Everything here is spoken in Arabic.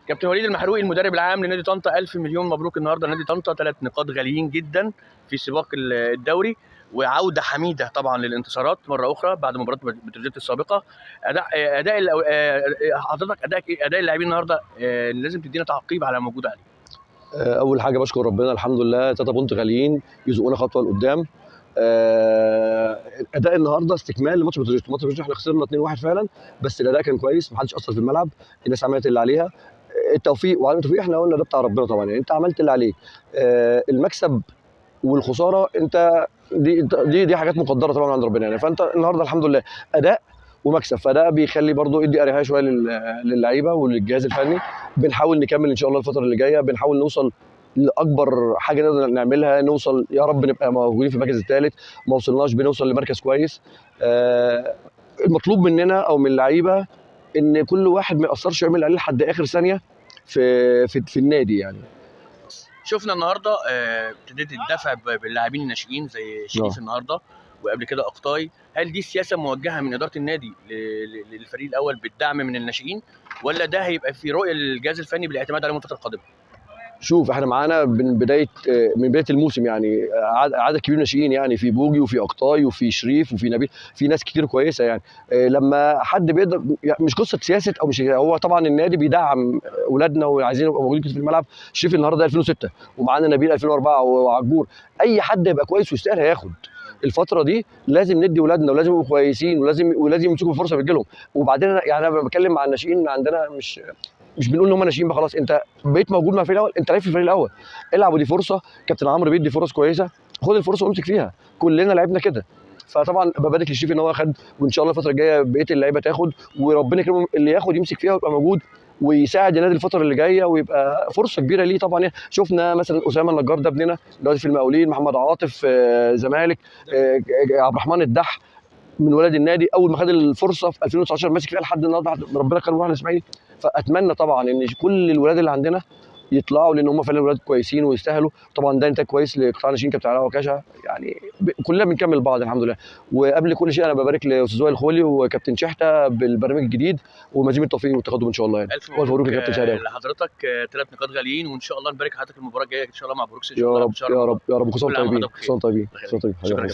كابتن وليد المحروقي المدرب العام لنادي طنطا، الف مليون مبروك النهارده نادي طنطا، 3 نقاط غاليين جدا في سباق الدوري، وعوده حميده طبعا للانتصارات مره اخرى بعد مباراه بتروجيت السابقه. اداء حضرتك ادائك ايه؟ اداء اللاعبين النهارده لازم تدينا تعقيب على موجود عليه. اول حاجه بشكر ربنا، الحمد لله 3 بونت غاليين يزقونا خطوه لقدام. اداء النهارده استكمال لماتش بتروجيت. ماتش بتروجيت احنا خسرنا 2-1 فعلا، بس الاداء كان كويس، محدش اثر في الملعب، الناس عملت اللي عليها. التوفيق، وعلى التوفيق احنا قلنا ده بتاع ربنا طبعا، يعني انت عملت اللي عليك. المكسب والخساره انت دي حاجات مقدره طبعا عند ربنا يعني. فانت النهارده الحمد لله اداء ومكسب، فده بيخلي برضو يدي اريحيه شويه للعيبه وللجهاز الفني. بنحاول نكمل ان شاء الله الفتره اللي جايه، بنحاول نوصل لاكبر حاجه نقدر نعملها، نوصل يا رب نبقى موجودين في المركز الثالث. ما وصلناش بنوصل لمركز كويس. المطلوب مننا او من اللعيبه ان كل واحد ما ياثرش ويعمل عليه لحد اخر ثانيه في النادي يعني. شفنا النهارده ابتديت الدفع باللاعبين الناشئين زي شريف النهارده، وقبل كده اقطاي. هل دي سياسه موجهه من اداره النادي للفريق الاول بالدعم من الناشئين، ولا ده هيبقى في رؤيه للجهاز الفني بالاعتماد عليهم الفتره القادمه؟ شوف، احنا معانا من بدايه الموسم يعني عدد كبير من الناشئين، يعني في بوجي وفي اقطاي وفي شريف وفي نبيل، في ناس كتير كويسه يعني. لما حد بيقدر، يعني مش قصه سياسه او مش، هو طبعا النادي بيدعم اولادنا وعايزين يبقوا موجودين في الملعب. شريف النهارده 2006، ومعانا نبيل 2004 وعجبور. اي حد يبقى كويس ويستاهل هياخد. الفتره دي لازم ندي اولادنا، ولازم يبقوا كويسين، ولازم يمسكوا الفرصه بتجيلهم. وبعدين يعني انا بتكلم مع الناشئين عندنا، مش بنقول ان هم ناشئين بقى خلاص. انت بقيت موجود مع الفريق الاول، انت لعيب في الفريق الاول، العب، ودي فرصه. كابتن عمرو بيدي فرص كويسه، خد الفرصه وامسك فيها. كلنا لعبنا كده. فطبعا ببارك للشريف ان هو خد، وان شاء الله الفتره الجايه بقيه اللعيبه تاخد، وربنا يكرمه اللي ياخد يمسك فيها ويبقى موجود ويساعد النادي الفتره اللي جايه، ويبقى فرصه كبيره ليه طبعا يعني. شفنا مثلا اسامه النجار ده ابننا دلوقتي في المقاولين، محمد عاطف زمالك، عبد الرحمن الدح من ولاد النادي، اول ما خد الفرصه في 2019 ماسك فيها لحد النهارده، ربنا كرمه على الاسماعيلي. فاتمنى طبعا ان كل الولاد اللي عندنا يطلعوا، لان هم فعلا ولاد كويسين ويستاهلوا. طبعا ده انتاج كويس لقطاع الناشئين كابتن علاء وكاشا يعني. كلنا بنكمل بعض الحمد لله. وقبل كل شيء انا ببارك لاستاذ وائل الخولي وكابتن شحته بالبرنامج الجديد، ومزيد التوفيق والتقدم ان شاء الله يعني. الف مبروك يا كابتن شهري لحضرتك، 3 نقاط غاليين، وان شاء الله نبارك لحضرتك المباراه الجايه ان شاء الله مع بروكسل. يا رب يا رب يا رب. كل سنه وانتم طيبين، كل سنه وانتم طيبين. شكرا.